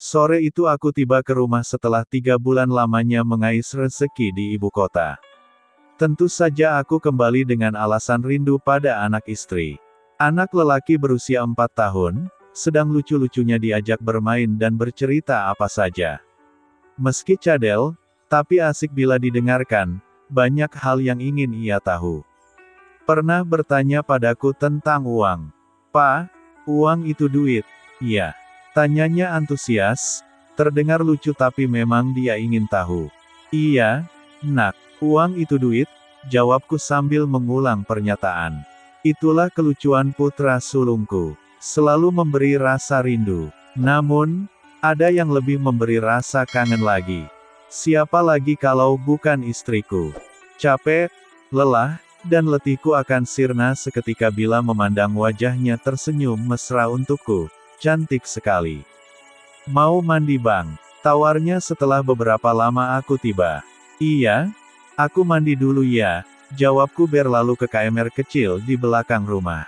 Sore itu aku tiba ke rumah setelah 3 bulan lamanya mengais rezeki di ibu kota. Tentu saja aku kembali dengan alasan rindu pada anak istri. Anak lelaki berusia 4 tahun, sedang lucu-lucunya diajak bermain dan bercerita apa saja. Meski cadel, tapi asik bila didengarkan, banyak hal yang ingin ia tahu. Pernah bertanya padaku tentang uang. "Pa, uang itu duit?" "Iya." Tanyanya antusias, terdengar lucu tapi memang dia ingin tahu. "Iya, nak, uang itu duit," jawabku sambil mengulang pernyataan. Itulah kelucuan putra sulungku. Selalu memberi rasa rindu. Namun, ada yang lebih memberi rasa kangen lagi. Siapa lagi kalau bukan istriku? Capek, lelah, dan letihku akan sirna seketika bila memandang wajahnya tersenyum mesra untukku. Cantik sekali. "Mau mandi bang?" tawarnya setelah beberapa lama aku tiba. "Iya, aku mandi dulu ya," jawabku berlalu ke kamar kecil di belakang rumah.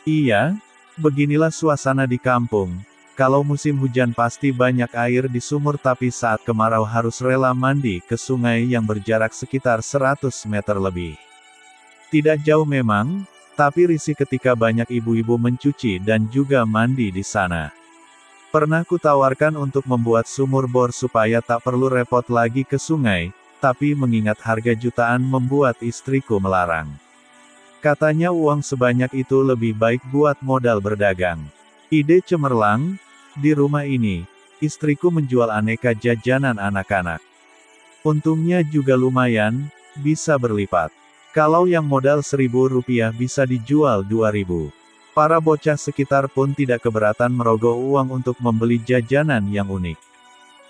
Iya, beginilah suasana di kampung. Kalau musim hujan pasti banyak air di sumur tapi saat kemarau harus rela mandi ke sungai yang berjarak sekitar 100 meter lebih. Tidak jauh memang, tapi risih ketika banyak ibu-ibu mencuci dan juga mandi di sana. Pernah kutawarkan untuk membuat sumur bor supaya tak perlu repot lagi ke sungai, tapi mengingat harga jutaan membuat istriku melarang. Katanya uang sebanyak itu lebih baik buat modal berdagang. Ide cemerlang, di rumah ini, istriku menjual aneka jajanan anak-anak. Untungnya juga lumayan, bisa berlipat. Kalau yang modal Rp1.000 bisa dijual Rp2.000. Para bocah sekitar pun tidak keberatan merogoh uang untuk membeli jajanan yang unik.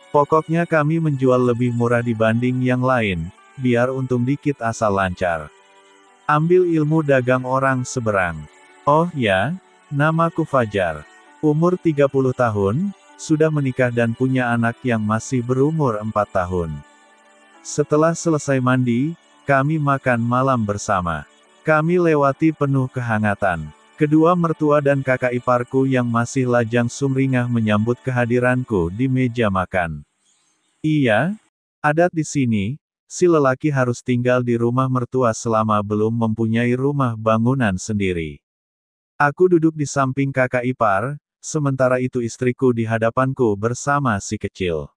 Pokoknya kami menjual lebih murah dibanding yang lain, biar untung dikit asal lancar. Ambil ilmu dagang orang seberang. Oh ya, namaku Fajar. Umur 30 tahun, sudah menikah dan punya anak yang masih berumur 4 tahun. Setelah selesai mandi, kami makan malam bersama. Kami lewati penuh kehangatan. Kedua mertua dan kakak iparku yang masih lajang sumringah menyambut kehadiranku di meja makan. Iya, adat di sini, si lelaki harus tinggal di rumah mertua selama belum mempunyai rumah bangunan sendiri. Aku duduk di samping kakak ipar, sementara itu istriku di hadapanku bersama si kecil.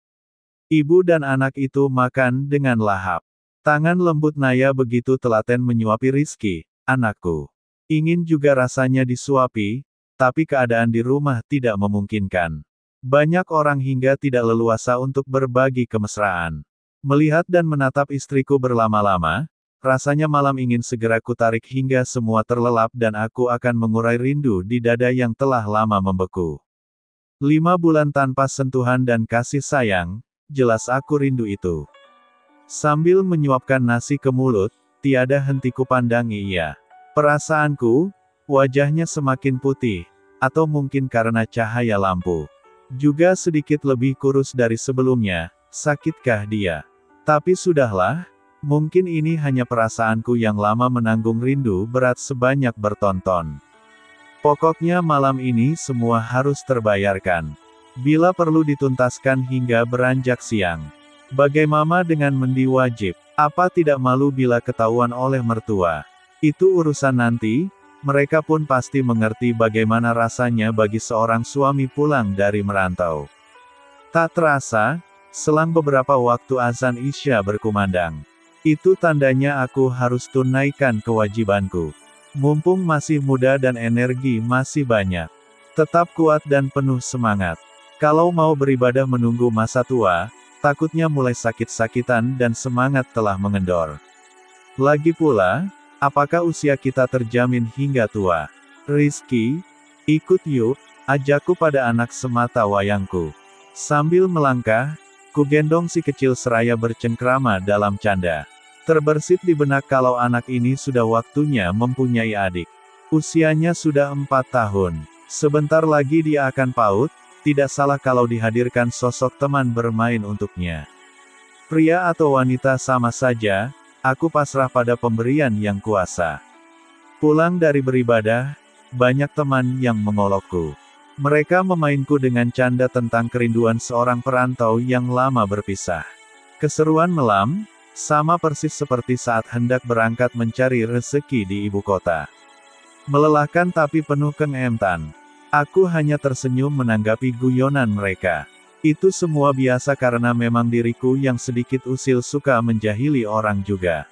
Ibu dan anak itu makan dengan lahap. Tangan lembut Naya begitu telaten menyuapi Rizky, anakku. Ingin juga rasanya disuapi, tapi keadaan di rumah tidak memungkinkan. Banyak orang hingga tidak leluasa untuk berbagi kemesraan. Melihat dan menatap istriku berlama-lama, rasanya malam ingin segera kutarik hingga semua terlelap dan aku akan mengurai rindu di dada yang telah lama membeku. 5 bulan tanpa sentuhan dan kasih sayang, jelas aku rindu itu. Sambil menyuapkan nasi ke mulut, tiada henti kupandangi ia. Perasaanku, wajahnya semakin putih, atau mungkin karena cahaya lampu. Juga sedikit lebih kurus dari sebelumnya, sakitkah dia? Tapi sudahlah, mungkin ini hanya perasaanku yang lama menanggung rindu berat sebanyak bertonton. Pokoknya malam ini semua harus terbayarkan. Bila perlu dituntaskan hingga beranjak siang. Bagaimana dengan mandi wajib? Apa tidak malu bila ketahuan oleh mertua? Itu urusan nanti, mereka pun pasti mengerti bagaimana rasanya bagi seorang suami pulang dari merantau. Tak terasa, selang beberapa waktu azan Isya berkumandang. Itu tandanya aku harus tunaikan kewajibanku. Mumpung masih muda dan energi masih banyak. Tetap kuat dan penuh semangat. Kalau mau beribadah menunggu masa tua, takutnya mulai sakit-sakitan dan semangat telah mengendor. Lagi pula, apakah usia kita terjamin hingga tua? Rizky, ikut yuk, ajakku pada anak semata wayangku. Sambil melangkah, ku gendong si kecil seraya bercengkrama dalam canda. Terbersit di benak kalau anak ini sudah waktunya mempunyai adik. Usianya sudah 4 tahun. Sebentar lagi dia akan PAUD. Tidak salah kalau dihadirkan sosok teman bermain untuknya. Pria atau wanita sama saja, aku pasrah pada pemberian yang kuasa. Pulang dari beribadah, banyak teman yang mengolokku. Mereka memainku dengan canda tentang kerinduan seorang perantau yang lama berpisah. Keseruan melam, sama persis seperti saat hendak berangkat mencari rezeki di ibu kota. Melelahkan tapi penuh keengetan. Aku hanya tersenyum menanggapi guyonan mereka. Itu semua biasa karena memang diriku yang sedikit usil suka menjahili orang juga.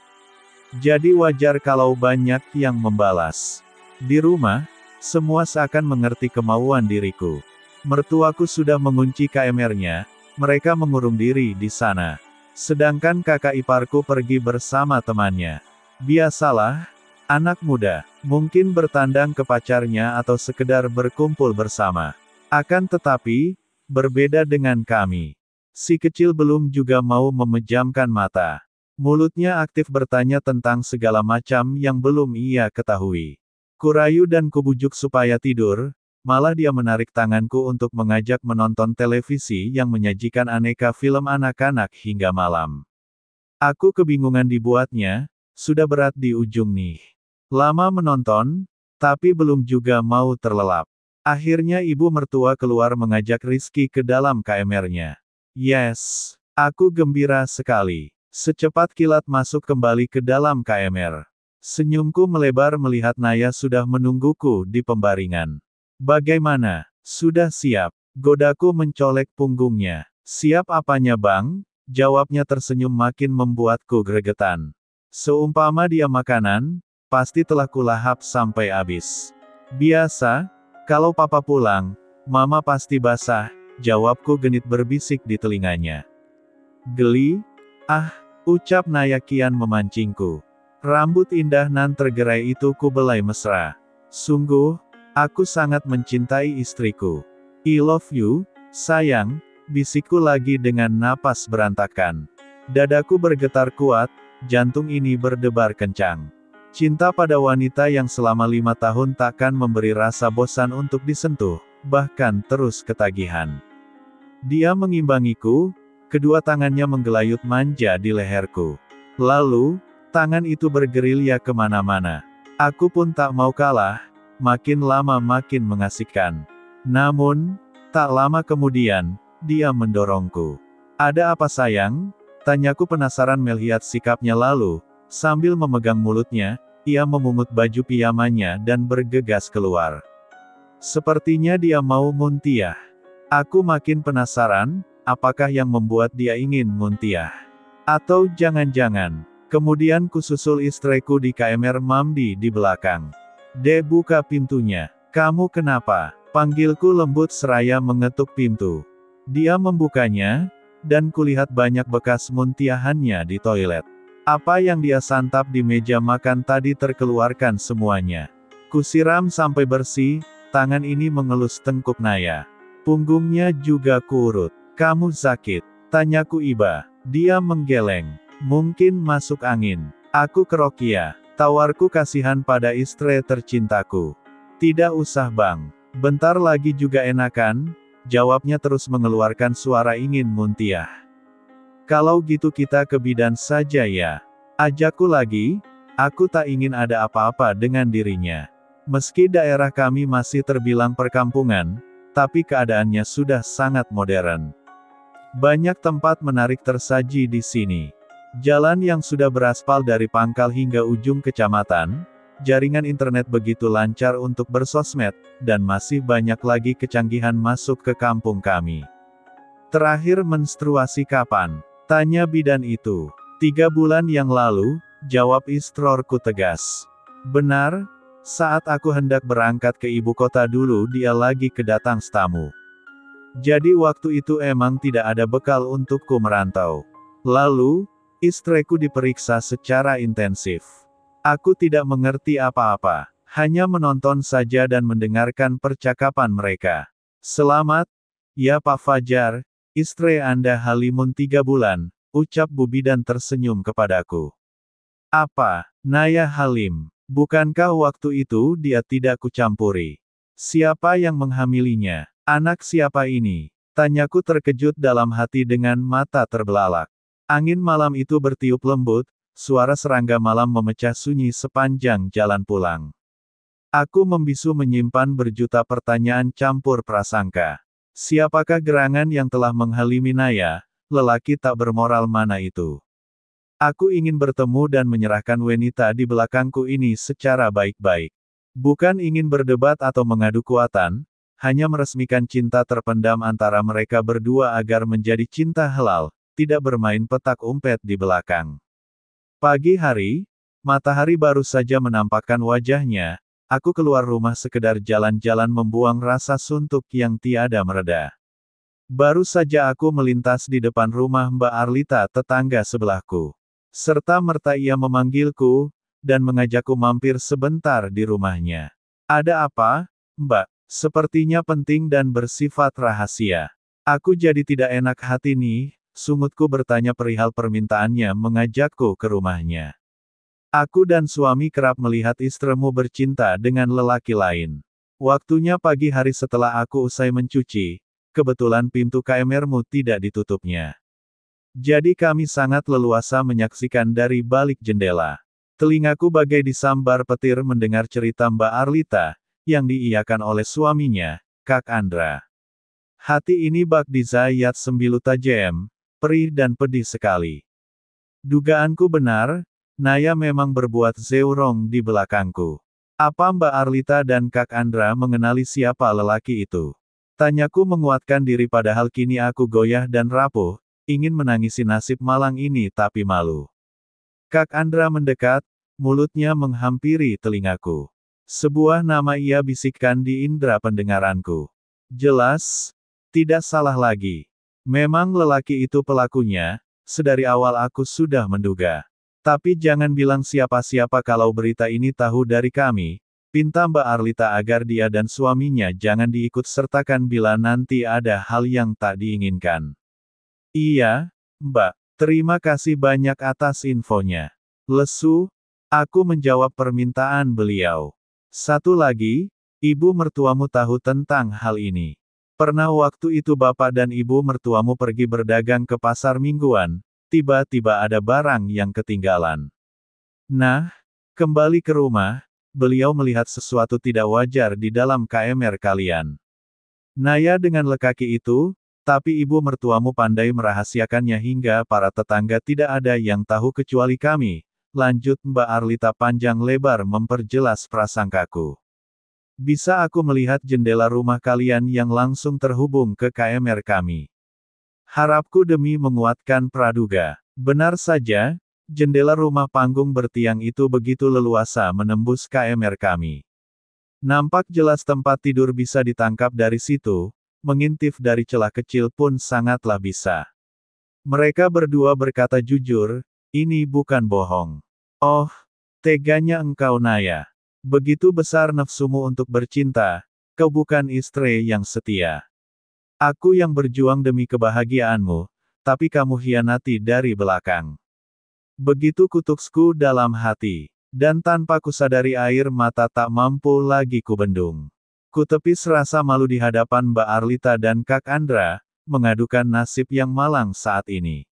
Jadi wajar kalau banyak yang membalas. Di rumah, semua seakan mengerti kemauan diriku. Mertuaku sudah mengunci KMR-nya, mereka mengurung diri di sana. Sedangkan kakak iparku pergi bersama temannya. Biasalah, anak muda, mungkin bertandang ke pacarnya atau sekedar berkumpul bersama. Akan tetapi, berbeda dengan kami. Si kecil belum juga mau memejamkan mata. Mulutnya aktif bertanya tentang segala macam yang belum ia ketahui. Kurayu dan kubujuk supaya tidur, malah dia menarik tanganku untuk mengajak menonton televisi yang menyajikan aneka film anak-anak hingga malam. Aku kebingungan dibuatnya, sudah berat di ujung nih. Lama menonton, tapi belum juga mau terlelap. Akhirnya ibu mertua keluar mengajak Rizky ke dalam KMR-nya. Yes, aku gembira sekali. Secepat kilat masuk kembali ke dalam KMR. Senyumku melebar melihat Naya sudah menungguku di pembaringan. Bagaimana? Sudah siap? Godaku mencolek punggungnya. Siap apanya bang? Jawabnya tersenyum makin membuatku gregetan. Seumpama dia makanan, pasti telah kulahap sampai habis. Biasa, kalau papa pulang, mama pasti basah, jawabku genit berbisik di telinganya. Geli? Ah, ucap Naya kian memancingku. Rambut indah nan tergerai itu kubelai mesra. Sungguh, aku sangat mencintai istriku. I love you, sayang, bisikku lagi dengan napas berantakan. Dadaku bergetar kuat, jantung ini berdebar kencang. Cinta pada wanita yang selama 5 tahun takkan memberi rasa bosan untuk disentuh, bahkan terus ketagihan. Dia mengimbangiku, kedua tangannya menggelayut manja di leherku. Lalu, tangan itu bergerilya kemana-mana. Aku pun tak mau kalah, makin lama makin mengasihkan. Namun, tak lama kemudian, dia mendorongku. Ada apa sayang? Tanyaku penasaran melihat sikapnya lalu, sambil memegang mulutnya, ia memungut baju pijamannya dan bergegas keluar. Sepertinya dia mau muntah. Aku makin penasaran, apakah yang membuat dia ingin muntah? Atau jangan-jangan, kemudian kususul istriku di KMR Mamdi di belakang. Dek buka pintunya. Kamu kenapa? Panggilku lembut seraya mengetuk pintu. Dia membukanya, dan kulihat banyak bekas muntiahannya di toilet. Apa yang dia santap di meja makan tadi terkeluarkan semuanya. Kusiram sampai bersih, tangan ini mengelus tengkuk Naya. Punggungnya juga kuurut. Kamu sakit? Tanyaku iba. Dia menggeleng. Mungkin masuk angin. Aku kerokia. Tawarku kasihan pada istri tercintaku. Tidak usah bang. Bentar lagi juga enakan, jawabnya terus mengeluarkan suara ingin muntah. Kalau gitu kita ke bidan saja ya. Ajakku lagi, aku tak ingin ada apa-apa dengan dirinya. Meski daerah kami masih terbilang perkampungan, tapi keadaannya sudah sangat modern. Banyak tempat menarik tersaji di sini. Jalan yang sudah beraspal dari pangkal hingga ujung kecamatan, jaringan internet begitu lancar untuk bersosmed, dan masih banyak lagi kecanggihan masuk ke kampung kami. Terakhir menstruasi kapan? Tanya bidan itu. 3 bulan yang lalu, jawab istrorku tegas. Benar, saat aku hendak berangkat ke ibu kota dulu dia lagi kedatang tamu. Jadi waktu itu emang tidak ada bekal untukku merantau. Lalu, istriku diperiksa secara intensif. Aku tidak mengerti apa-apa, hanya menonton saja dan mendengarkan percakapan mereka. Selamat, ya Pak Fajar, istri Anda halimun 3 bulan, ucap Bu Bidan tersenyum kepadaku. Apa, Naya Halim? Bukankah waktu itu dia tidak kucampuri? Siapa yang menghamilinya? Anak siapa ini? Tanyaku terkejut dalam hati dengan mata terbelalak. Angin malam itu bertiup lembut, suara serangga malam memecah sunyi sepanjang jalan pulang. Aku membisu menyimpan berjuta pertanyaan campur prasangka. Siapakah gerangan yang telah menghalimi Naya, lelaki tak bermoral mana itu? Aku ingin bertemu dan menyerahkan wanita di belakangku ini secara baik-baik. Bukan ingin berdebat atau mengadu kuatan, hanya meresmikan cinta terpendam antara mereka berdua agar menjadi cinta halal, tidak bermain petak umpet di belakang. Pagi hari, matahari baru saja menampakkan wajahnya, aku keluar rumah sekedar jalan-jalan membuang rasa suntuk yang tiada mereda. Baru saja aku melintas di depan rumah Mbak Arlita tetangga sebelahku. Serta-merta ia memanggilku, dan mengajakku mampir sebentar di rumahnya. Ada apa, Mbak? Sepertinya penting dan bersifat rahasia. Aku jadi tidak enak hati nih, sungutku bertanya perihal permintaannya mengajakku ke rumahnya. Aku dan suami kerap melihat istrimu bercinta dengan lelaki lain. Waktunya pagi hari setelah aku usai mencuci, kebetulan pintu kamarmu tidak ditutupnya. Jadi kami sangat leluasa menyaksikan dari balik jendela. Telingaku bagai disambar petir mendengar cerita Mbak Arlita, yang diiyakan oleh suaminya, Kak Andra. Hati ini bak dizayat sembilu tajam, perih dan pedih sekali. Dugaanku benar, Naya memang berbuat zeurong di belakangku. Apa Mbak Arlita dan Kak Andra mengenali siapa lelaki itu? Tanyaku menguatkan diri padahal kini aku goyah dan rapuh, ingin menangisi nasib malang ini tapi malu. Kak Andra mendekat, mulutnya menghampiri telingaku. Sebuah nama ia bisikkan di indera pendengaranku. Jelas, tidak salah lagi. Memang lelaki itu pelakunya, sedari awal aku sudah menduga. Tapi jangan bilang siapa-siapa kalau berita ini tahu dari kami, pinta Mbak Arlita agar dia dan suaminya jangan diikut sertakan bila nanti ada hal yang tak diinginkan. Iya, Mbak, terima kasih banyak atas infonya. Lesu, aku menjawab permintaan beliau. Satu lagi, ibu mertuamu tahu tentang hal ini. Pernah waktu itu bapak dan ibu mertuamu pergi berdagang ke pasar mingguan, tiba-tiba ada barang yang ketinggalan. Nah, kembali ke rumah, beliau melihat sesuatu tidak wajar di dalam kamar kalian. Naya dengan lelaki itu, tapi ibu mertuamu pandai merahasiakannya hingga para tetangga tidak ada yang tahu kecuali kami. Lanjut Mbak Arlita panjang lebar memperjelas prasangkaku. Bisa aku melihat jendela rumah kalian yang langsung terhubung ke kamar kami. Harapku demi menguatkan praduga. Benar saja, jendela rumah panggung bertiang itu begitu leluasa menembus kamar kami. Nampak jelas tempat tidur bisa ditangkap dari situ, mengintip dari celah kecil pun sangatlah bisa. Mereka berdua berkata jujur, ini bukan bohong. Oh, teganya engkau Naya. Begitu besar nafsumu untuk bercinta, kau bukan istri yang setia. Aku yang berjuang demi kebahagiaanmu, tapi kamu hianati dari belakang. Begitu kutuksku dalam hati, dan tanpa kusadari air mata tak mampu lagi kubendung. Kutepis rasa malu di hadapan Mbak Arlita dan Kak Andra, mengadukan nasib yang malang saat ini.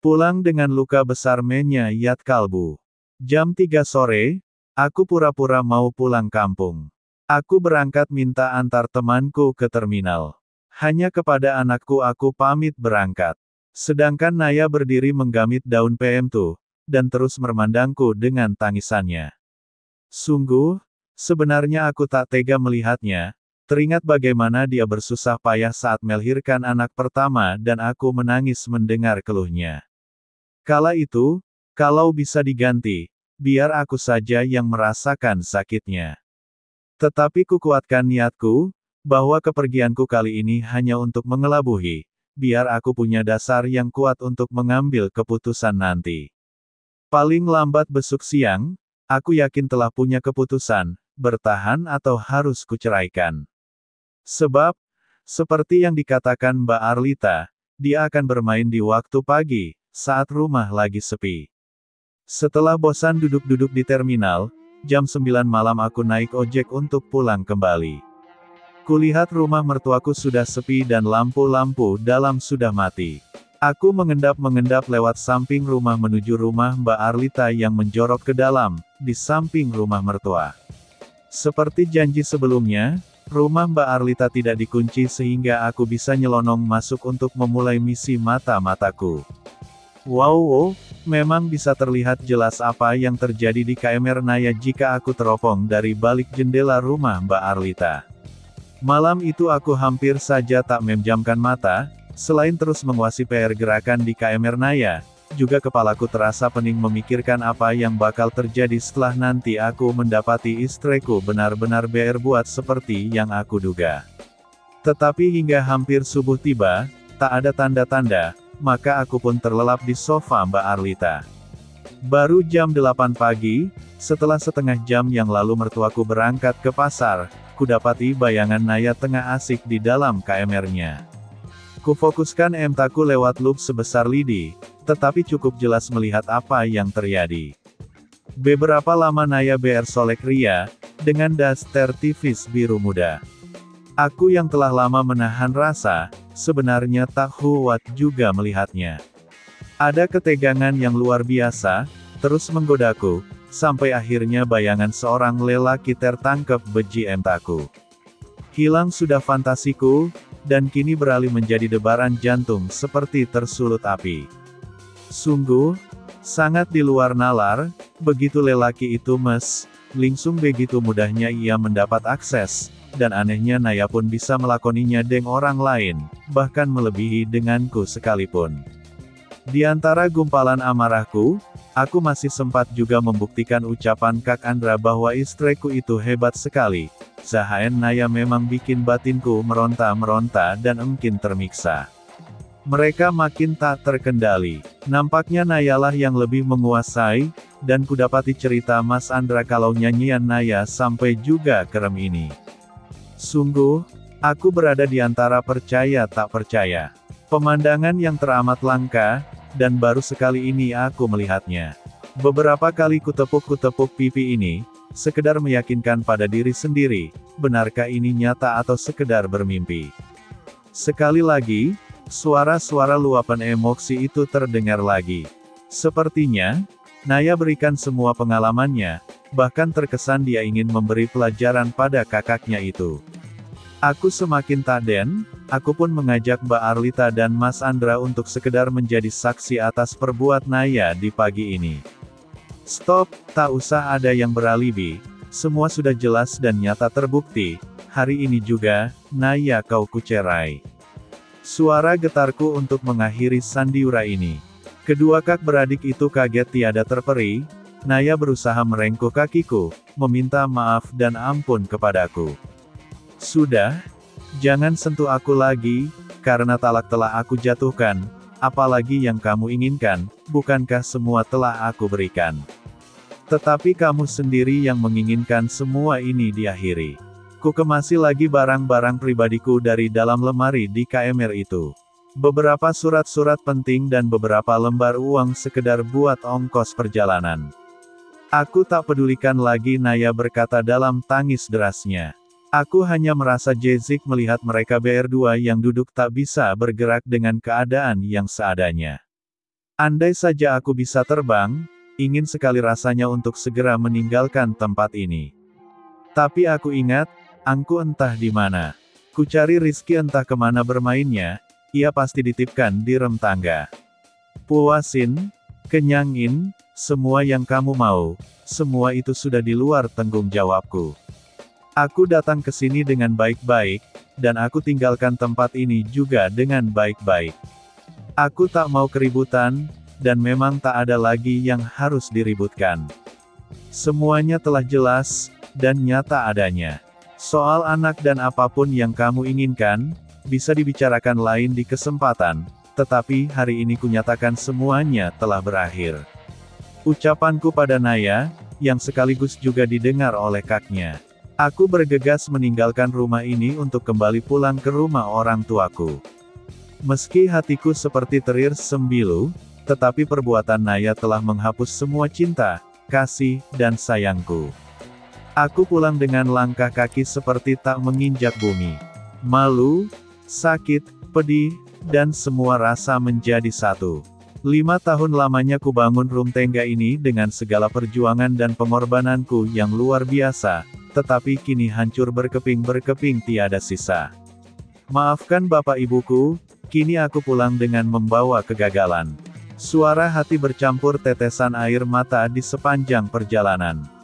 Pulang dengan luka besar menyayat kalbu. Jam 3 sore, aku pura-pura mau pulang kampung. Aku berangkat minta antar temanku ke terminal. Hanya kepada anakku aku pamit berangkat. Sedangkan Naya berdiri menggamit daun PM2, dan terus memandangku dengan tangisannya. Sungguh, sebenarnya aku tak tega melihatnya, teringat bagaimana dia bersusah payah saat melahirkan anak pertama dan aku menangis mendengar keluhnya. Kala itu, kalau bisa diganti, biar aku saja yang merasakan sakitnya. Tetapi kukuatkan niatku, bahwa kepergianku kali ini hanya untuk mengelabuhi, biar aku punya dasar yang kuat untuk mengambil keputusan nanti. Paling lambat besok siang, aku yakin telah punya keputusan, bertahan atau harus kuceraikan. Sebab, seperti yang dikatakan Mbak Arlita, dia akan bermain di waktu pagi, saat rumah lagi sepi. Setelah bosan duduk-duduk di terminal, jam 9 malam aku naik ojek untuk pulang kembali. Kulihat rumah mertuaku sudah sepi dan lampu-lampu dalam sudah mati. Aku mengendap-mengendap lewat samping rumah menuju rumah Mbak Arlita yang menjorok ke dalam, di samping rumah mertua. Seperti janji sebelumnya, rumah Mbak Arlita tidak dikunci sehingga aku bisa nyelonong masuk untuk memulai misi mata-mataku. Wow, memang bisa terlihat jelas apa yang terjadi di KMR Naya jika aku teropong dari balik jendela rumah Mbak Arlita. Malam itu aku hampir saja tak memejamkan mata, selain terus menguasai PR gerakan di KMR Naya, juga kepalaku terasa pening memikirkan apa yang bakal terjadi setelah nanti aku mendapati istriku benar-benar BR buat seperti yang aku duga. Tetapi hingga hampir subuh tiba, tak ada tanda-tanda, maka aku pun terlelap di sofa Mbak Arlita. Baru jam 8 pagi, setelah setengah jam yang lalu mertuaku berangkat ke pasar, kudapati bayangan Naya tengah asik di dalam KMR-nya. Kufokuskan mataku lewat lup sebesar lidi, tetapi cukup jelas melihat apa yang terjadi. Beberapa lama Naya BR solek ria, dengan daster tipis biru muda. Aku yang telah lama menahan rasa, sebenarnya tak kuat juga melihatnya. Ada ketegangan yang luar biasa, terus menggodaku, sampai akhirnya bayangan seorang lelaki tertangkap beji mataku. Hilang sudah fantasiku, dan kini beralih menjadi debaran jantung seperti tersulut api. Sungguh, sangat di luar nalar, begitu lelaki itu langsung begitu mudahnya ia mendapat akses, dan anehnya Naya pun bisa melakoninya dengan orang lain, bahkan melebihi denganku sekalipun. Di antara gumpalan amarahku, aku masih sempat juga membuktikan ucapan Kak Andra bahwa istriku itu hebat sekali. Zahaen Naya memang bikin batinku meronta-meronta dan mungkin termiksa. Mereka makin tak terkendali. Nampaknya Nayalah yang lebih menguasai, dan kudapati cerita Mas Andra kalau nyanyian Naya sampai juga kerem ini. Sungguh, aku berada di antara percaya tak percaya. Pemandangan yang teramat langka, dan baru sekali ini aku melihatnya. Beberapa kali kutepuk-kutepuk pipi ini, sekedar meyakinkan pada diri sendiri, benarkah ini nyata atau sekedar bermimpi. Sekali lagi, suara-suara luapan emosi itu terdengar lagi. Sepertinya, Naya berikan semua pengalamannya, bahkan terkesan dia ingin memberi pelajaran pada kakaknya itu. Aku semakin taden, aku pun mengajak Mbak Arlita dan Mas Andra untuk sekedar menjadi saksi atas perbuatan Naya di pagi ini. Stop, tak usah ada yang beralibi, semua sudah jelas dan nyata terbukti, hari ini juga, Naya kau kucerai. Suara getarku untuk mengakhiri sandiwara ini. Kedua kak beradik itu kaget tiada terperi, Naya berusaha merengkuh kakiku, meminta maaf dan ampun kepadaku. Sudah, jangan sentuh aku lagi, karena talak telah aku jatuhkan, apalagi yang kamu inginkan, bukankah semua telah aku berikan? Tetapi kamu sendiri yang menginginkan semua ini diakhiri. Ku kemasi lagi barang-barang pribadiku dari dalam lemari di KMR itu. Beberapa surat-surat penting dan beberapa lembar uang sekedar buat ongkos perjalanan. Aku tak pedulikan lagi, Naya berkata dalam tangis derasnya. Aku hanya merasa jijik melihat mereka berdua yang duduk tak bisa bergerak dengan keadaan yang seadanya. Andai saja aku bisa terbang, ingin sekali rasanya untuk segera meninggalkan tempat ini. Tapi aku ingat, angku entah di mana. Ku cari Rizky entah kemana bermainnya, ia pasti dititipkan di rem tangga. Puasin, kenyangin, semua yang kamu mau, semua itu sudah di luar tanggung jawabku. Aku datang ke sini dengan baik-baik, dan aku tinggalkan tempat ini juga dengan baik-baik. Aku tak mau keributan, dan memang tak ada lagi yang harus diributkan. Semuanya telah jelas, dan nyata adanya. Soal anak dan apapun yang kamu inginkan, bisa dibicarakan lain di kesempatan, tetapi hari ini kunyatakan semuanya telah berakhir. Ucapanku pada Naya, yang sekaligus juga didengar oleh kaknya. Aku bergegas meninggalkan rumah ini untuk kembali pulang ke rumah orang tuaku. Meski hatiku seperti teriris sembilu, tetapi perbuatan Naya telah menghapus semua cinta, kasih, dan sayangku. Aku pulang dengan langkah kaki seperti tak menginjak bumi. Malu, sakit, pedih, dan semua rasa menjadi satu. 5 tahun lamanya ku bangun rumah tangga ini dengan segala perjuangan dan pengorbananku yang luar biasa, tetapi kini hancur berkeping-berkeping tiada sisa. Maafkan bapak ibuku, kini aku pulang dengan membawa kegagalan. Suara hati bercampur tetesan air mata di sepanjang perjalanan.